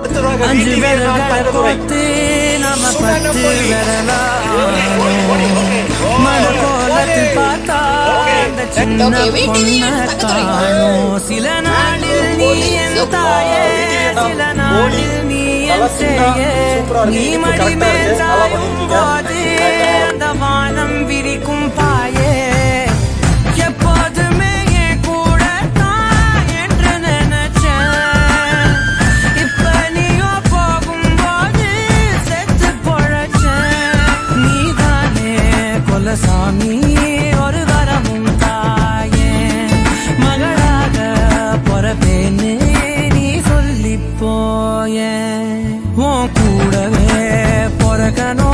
அஞ்சு விரல்களை கோத்து நம்ம 10 விரலா மனக்கோலத்தில் பார்த்தா அந்த சின்ன பொண்ண காணோம். சில நாளில் நீ என் தாயே, சில நாளில் நீ என் சேயே, நீ மடி மேல் சாயும் போது அந்த வானம் விரிக்கும் பாயே. எப்போதுமே என் கூட தான் என்று நினைச்சேன், இப்ப நீயோ போகும்போது செத்து பொழைச்சேன். நீதானே கொலசாமி, ஒரு வரமும் தாயே, மகளாக பொறப்பேன்னு நீ சொல்லி போய. உன் கூடவே பொறக்கணும்